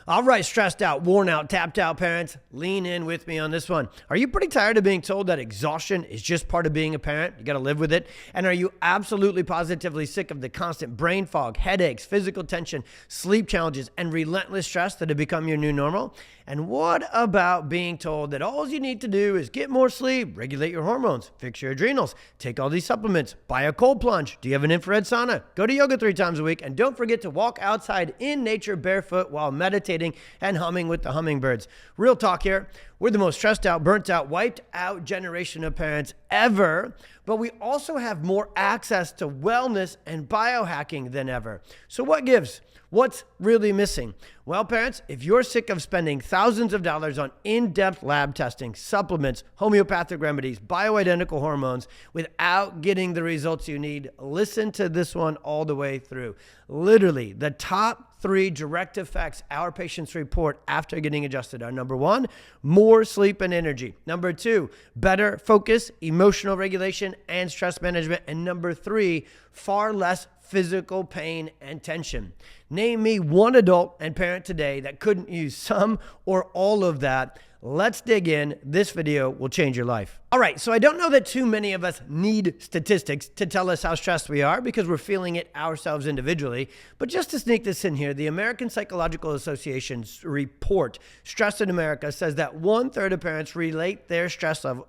All right, stressed out, worn out, tapped out parents, lean in with me on this one. Are you pretty tired of being told that exhaustion is just part of being a parent? You got to live with it. And are you absolutely positively sick of the constant brain fog, headaches, physical tension, sleep challenges, and relentless stress that have become your new normal? And what about being told that all you need to do is get more sleep, regulate your hormones, fix your adrenals, take all these supplements, buy a cold plunge, do you have an infrared sauna, go to yoga 3 times a week, and don't forget to walk outside in nature barefoot while meditating and humming with the hummingbirds? Real talk here. We're the most stressed out, burnt out, wiped out generation of parents ever, but we also have more access to wellness and biohacking than ever. So what gives? What's really missing? Well, parents, if you're sick of spending thousands of dollars on in-depth lab testing, supplements, homeopathic remedies, bioidentical hormones without getting the results you need, listen to this one all the way through. Literally, the top 3 direct effects our patients report after getting adjusted are: number 1, more sleep and energy; number 2, better focus, emotional regulation, and stress management; and number 3, far less physical pain and tension. Name me one adult and parent today that couldn't use some or all of that. Let's dig in. This video will change your life. All right, so I don't know that too many of us need statistics to tell us how stressed we are because we're feeling it ourselves individually. But just to sneak this in here, the American Psychological Association's report, Stress in America, says that 1/3 of parents relate their stress level.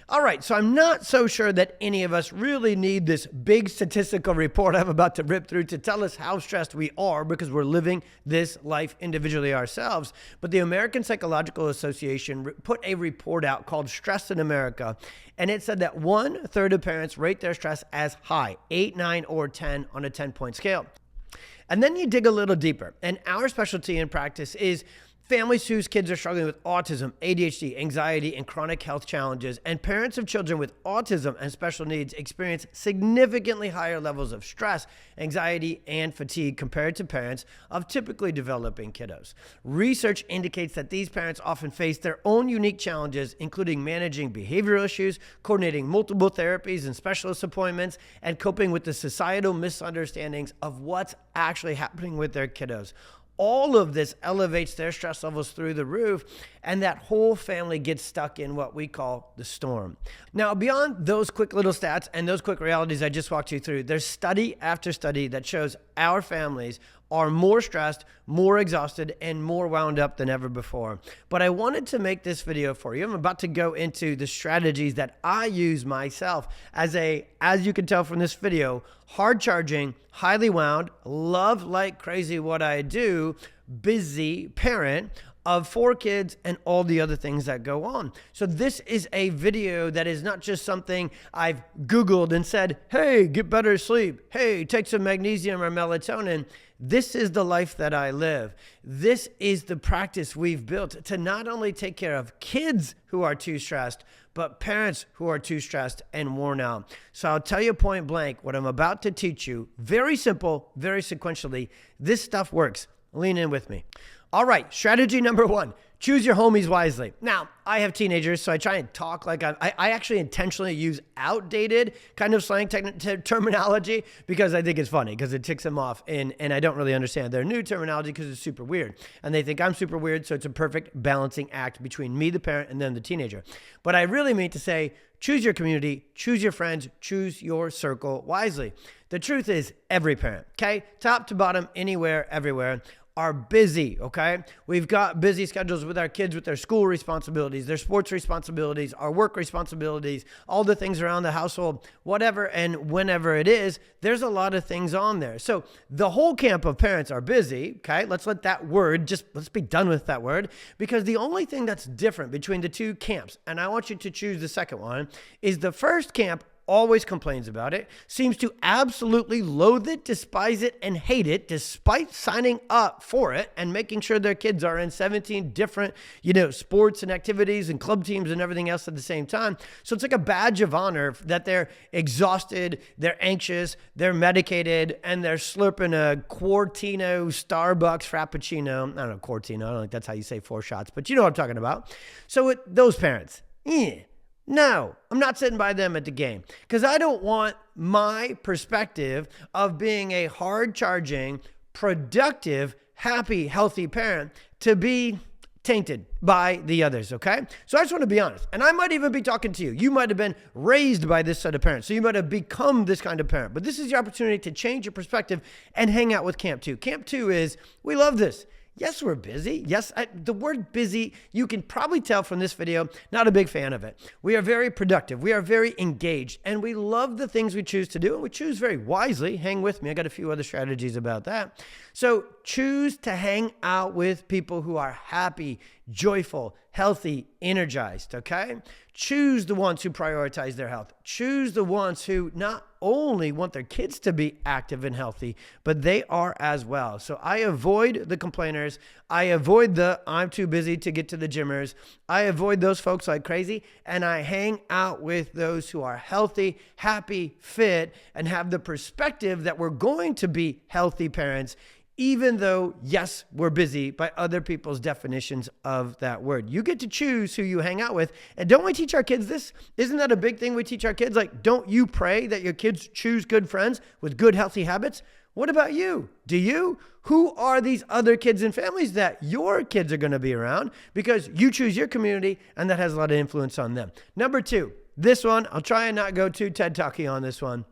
All right, so I'm not so sure that any of us really need this big statistical report I'm about to rip through to tell us how stressed we are, because we're living this life individually ourselves. But the American Psychological Association put a report out called Stress in America, and it said that 1/3 of parents rate their stress as high, 8, 9, or 10 on a 10-point scale. And then you dig a little deeper, and our specialty in practice is families whose kids are struggling with autism, ADHD, anxiety, and chronic health challenges. And parents of children with autism and special needs experience significantly higher levels of stress, anxiety, and fatigue compared to parents of typically developing kiddos. Research indicates that these parents often face their own unique challenges, including managing behavioral issues, coordinating multiple therapies and specialist appointments, and coping with the societal misunderstandings of what's actually happening with their kiddos. All of this elevates their stress levels through the roof, and that whole family gets stuck in what we call the storm. Now, beyond those quick little stats and those quick realities I just walked you through, there's study after study that shows our families are more stressed, more exhausted, and more wound up than ever before. But I wanted to make this video for you. I'm about to go into the strategies that I use myself as you can tell from this video, hard charging, highly wound, love like crazy what I do, busy parent of 4 kids and all the other things that go on. So this is a video that is not just something I've Googled and said, hey, get better sleep. Hey, take some magnesium or melatonin. This is the life that I live. This is the practice we've built to not only take care of kids who are too stressed, but parents who are too stressed and worn out. So I'll tell you point blank, what I'm about to teach you, very simple, very sequentially, this stuff works. Lean in with me. All right, strategy number 1, choose your homies wisely. Now, I have teenagers, so I try and talk like I actually intentionally use outdated kind of slang terminology because I think it's funny, because it ticks them off, and I don't really understand their new terminology because it's super weird. And they think I'm super weird, so it's a perfect balancing act between me, the parent, and then the teenager. But I really mean to say, choose your community, choose your friends, choose your circle wisely. The truth is, every parent, okay, top to bottom, anywhere, everywhere, are busy, okay? We've got busy schedules with our kids, with their school responsibilities, their sports responsibilities, our work responsibilities, all the things around the household, whatever and whenever it is, there's a lot of things on there. So the whole camp of parents are busy, okay? Let's let that word, let's be done with that word, because the only thing that's different between the 2 camps, and I want you to choose the second one, is the first camp always complains about it, seems to absolutely loathe it, despise it, and hate it, despite signing up for it and making sure their kids are in 17 different, sports and activities and club teams and everything else at the same time. So it's like a badge of honor that they're exhausted, they're anxious, they're medicated, and they're slurping a Quartino Starbucks Frappuccino. I don't know, Quartino, I don't think that's how you say 4 shots, but you know what I'm talking about. So those parents, no, I'm not sitting by them at the game, because I don't want my perspective of being a hard-charging, productive, happy, healthy parent to be tainted by the others, okay? So I just want to be honest. And I might even be talking to you. You might have been raised by this set of parents. So you might have become this kind of parent. But this is your opportunity to change your perspective and hang out with Camp 2. Camp 2 is, we love this. Yes, we're busy. Yes, the word busy, you can probably tell from this video, not a big fan of it. We are very productive. We are very engaged, and we love the things we choose to do, and we choose very wisely. Hang with me. I got a few other strategies about that. So choose to hang out with people who are happy, joyful, healthy, energized, okay? Choose the ones who prioritize their health. Choose the ones who not only want their kids to be active and healthy, but they are as well. So I avoid the complainers. I avoid the I'm too busy to get to the gymmers. I avoid those folks like crazy, and I hang out with those who are healthy, happy, fit, and have the perspective that we're going to be healthy parents, even though, yes, we're busy by other people's definitions of that word. You get to choose who you hang out with. And don't we teach our kids this? Isn't that a big thing we teach our kids? Like, don't you pray that your kids choose good friends with good, healthy habits? What about you? Do you? Who are these other kids and families that your kids are going to be around? Because you choose your community, and that has a lot of influence on them. Number 2, this one, I'll try and not go too TED Talky on this one.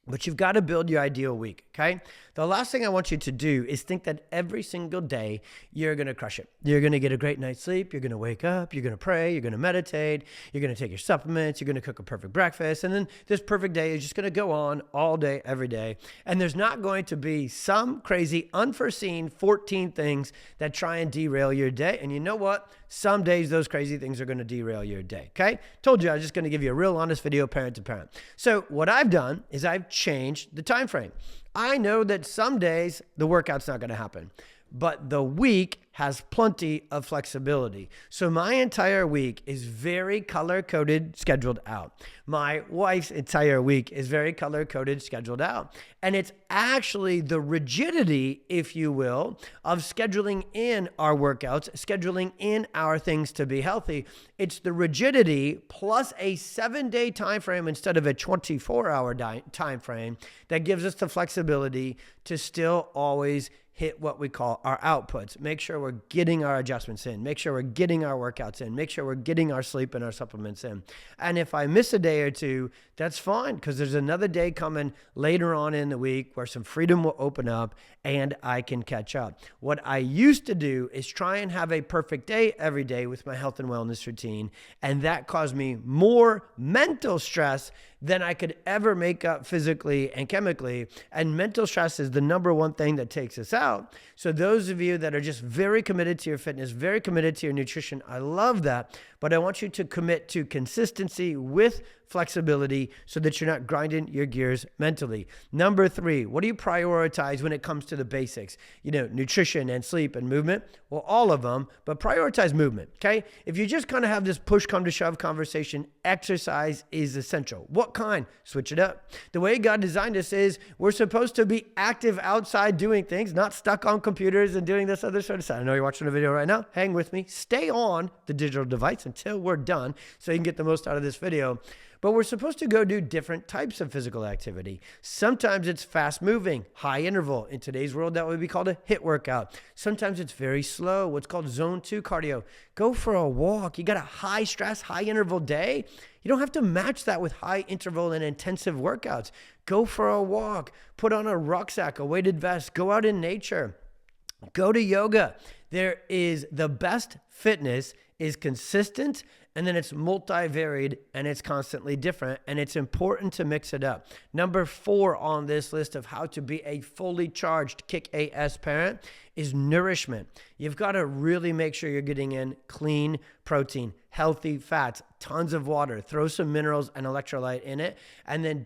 But you've got to build your ideal week, okay? The last thing I want you to do is think that every single day you're going to crush it. You're going to get a great night's sleep. You're going to wake up. You're going to pray. You're going to meditate. You're going to take your supplements. You're going to cook a perfect breakfast. And then this perfect day is just going to go on all day, every day. And there's not going to be some crazy, unforeseen 14 things that try and derail your day. And you know what? Some days those crazy things are going to derail your day, okay? Told you I was just going to give you a real honest video, parent to parent. So what I've done is I've changed the time frame. I know that some days the workout's not going to happen, but the week has plenty of flexibility. So my entire week is very color-coded, scheduled out. My wife's entire week is very color-coded, scheduled out. And it's actually the rigidity, if you will, of scheduling in our workouts, scheduling in our things to be healthy. It's the rigidity plus a 7-day time frame instead of a 24-hour time frame that gives us the flexibility to still always hit what we call our outputs. Make sure we're getting our adjustments in. Make sure we're getting our workouts in. Make sure we're getting our sleep and our supplements in. And if I miss a day or two, that's fine, because there's another day coming later on in the week where some freedom will open up and I can catch up. What I used to do is try and have a perfect day every day with my health and wellness routine, and that caused me more mental stress than I could ever make up physically and chemically. And mental stress is the number one thing that takes us out. So those of you that are just very committed to your fitness, very committed to your nutrition, I love that. But I want you to commit to consistency with flexibility so that you're not grinding your gears mentally. Number 3, what do you prioritize when it comes to the basics? You know, nutrition and sleep and movement. Well, all of them, but prioritize movement, okay? If you just kind of have this push come to shove conversation, exercise is essential. What kind? Switch it up. The way God designed us is we're supposed to be active outside doing things, not stuck on computers and doing this other sort of stuff. I know you're watching a video right now. Hang with me. Stay on the digital device until we're done so you can get the most out of this video. But we're supposed to go do different types of physical activity. Sometimes it's fast moving, high interval. In today's world, that would be called a HIIT workout. Sometimes it's very slow, what's called zone 2 cardio. Go for a walk. You got a high stress, high interval day. You don't have to match that with high interval and intensive workouts. Go for a walk, put on a rucksack, a weighted vest, go out in nature, go to yoga. There is the best fitness is consistent, and then it's multivariate, and it's constantly different, and it's important to mix it up. Number 4 on this list of how to be a fully charged kick-ass parent is nourishment. You've got to really make sure you're getting in clean protein, healthy fats, tons of water, throw some minerals and electrolyte in it, and then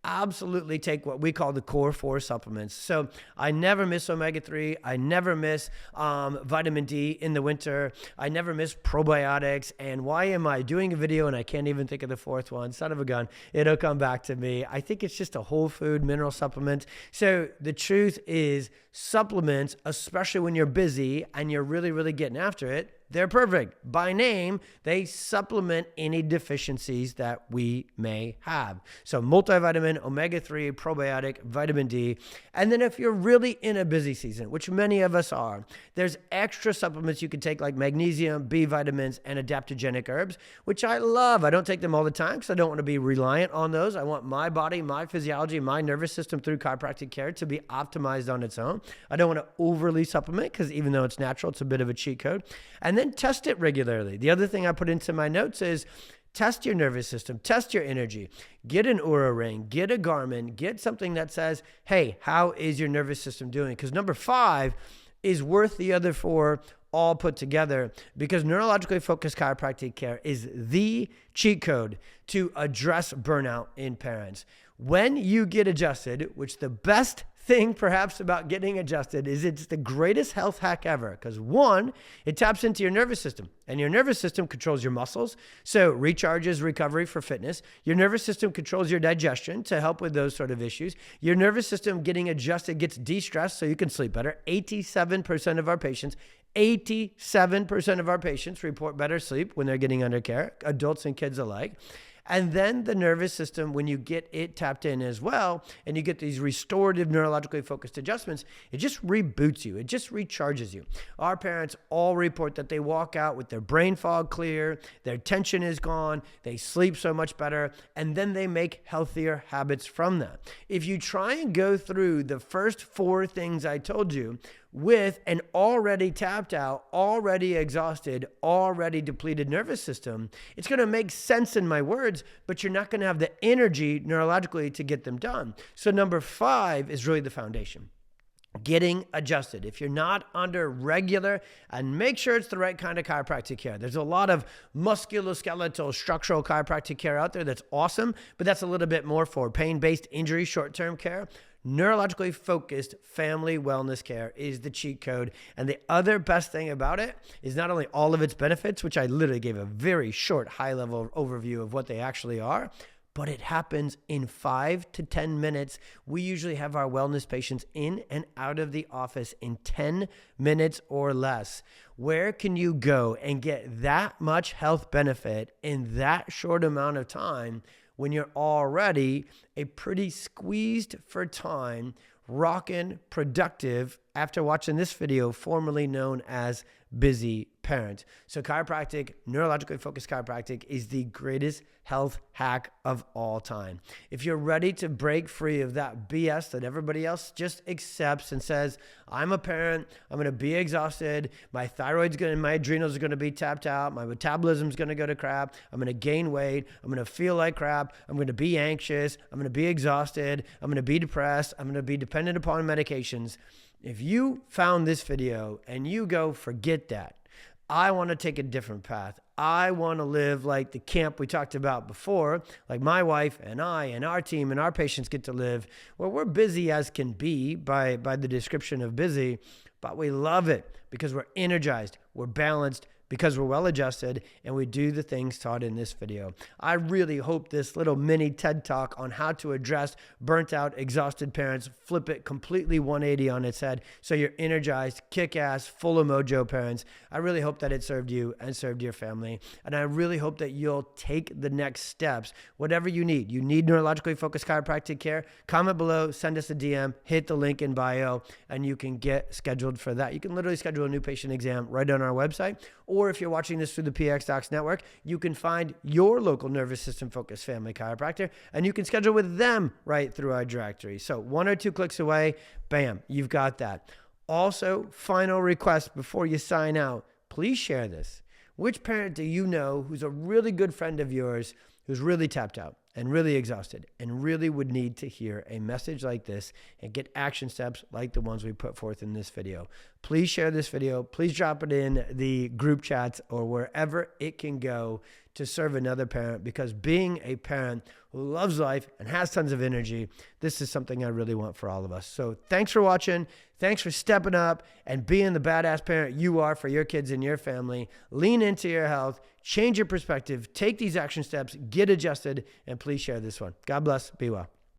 absolutely take what we call the core 4 supplements. So I never miss omega-3. I never miss vitamin D in the winter. I never miss probiotics. And why am I doing a video and I can't even think of the 4th one? Son of a gun. It'll come back to me. I think it's just a whole food mineral supplement. So the truth is supplements, especially when you're busy and you're really, really getting after it, they're perfect. By name, they supplement any deficiencies that we may have. So multivitamin, omega-3, probiotic, vitamin D. And then if you're really in a busy season, which many of us are, there's extra supplements you can take like magnesium, B vitamins, and adaptogenic herbs, which I love. I don't take them all the time because I don't want to be reliant on those. I want my body, my physiology, my nervous system through chiropractic care to be optimized on its own. I don't want to overly supplement because even though it's natural, it's a bit of a cheat code. And then test it regularly. The other thing I put into my notes is test your nervous system, test your energy, get an Oura ring, get a Garmin, get something that says, hey, how is your nervous system doing? Because number 5 is worth the other 4 all put together, because neurologically focused chiropractic care is the cheat code to address burnout in parents. When you get adjusted, which the best thing perhaps about getting adjusted is it's the greatest health hack ever, because 1, it taps into your nervous system, and your nervous system controls your muscles, so recharges recovery for fitness. Your nervous system controls your digestion to help with those sort of issues. Your nervous system getting adjusted gets de-stressed so you can sleep better. 87% of our patients report better sleep when they're getting under care, adults and kids alike. And then the nervous system, when you get it tapped in as well, and you get these restorative neurologically focused adjustments, it just reboots you. It just recharges you. Our parents all report that they walk out with their brain fog clear, their tension is gone, they sleep so much better, and then they make healthier habits from that. If you try and go through the first 4 things I told you with an already tapped out, already exhausted, already depleted nervous system, it's going to make sense in my words, but you're not going to have the energy neurologically to get them done. So number 5 is really the foundation. Getting adjusted. If you're not under regular, and make sure it's the right kind of chiropractic care. There's a lot of musculoskeletal structural chiropractic care out there that's awesome, but that's a little bit more for pain-based injury, short-term care. Neurologically focused family wellness care is the cheat code. And the other best thing about it is not only all of its benefits, which I literally gave a very short, high-level overview of what they actually are, but it happens in 5 to 10 minutes. We usually have our wellness patients in and out of the office in 10 minutes or less. Where can you go and get that much health benefit in that short amount of time when you're already a pretty squeezed for time, rockin' productive, after watching this video, formerly known as busy parent? So chiropractic, neurologically focused chiropractic, is the greatest health hack of all time. If you're ready to break free of that BS that everybody else just accepts and says, I'm a parent, I'm going to be exhausted, my adrenals are going to be tapped out, my metabolism's going to go to crap, I'm going to gain weight, I'm going to feel like crap, I'm going to be anxious, I'm going to be exhausted, I'm going to be depressed, I'm going to be dependent upon medications. If you found this video and you go, forget that, I want to take a different path. I want to live like the camp we talked about before, like my wife and I and our team and our patients get to live, where we're busy as can be by the description of busy, but we love it because we're energized, we're balanced, because we're well adjusted, and we do the things taught in this video. I really hope this little mini TED Talk on how to address burnt out, exhausted parents, flip it completely 180 on its head so you're energized, kick-ass, full of mojo parents. I really hope that it served you and served your family, and I really hope that you'll take the next steps, whatever you need. You need neurologically focused chiropractic care? Comment below, send us a DM, hit the link in bio, and you can get scheduled for that. You can literally schedule a new patient exam right on our website, or if you're watching this through the pxdocs network, you can find your local nervous system focused family chiropractor, and you can schedule with them right through our directory. So 1 or 2 clicks away, bam, you've got that. Also, final request before you sign out, please share this. Which parent do you know who's a really good friend of yours who's really tapped out and really exhausted and really would need to hear a message like this and get action steps like the ones we put forth in this video? Please share this video. Please drop it in the group chats or wherever it can go to serve another parent, because being a parent who loves life and has tons of energy, this is something I really want for all of us. So thanks for watching. Thanks for stepping up and being the badass parent you are for your kids and your family. Lean into your health, change your perspective, take these action steps, get adjusted, and please share this one. God bless. Be well.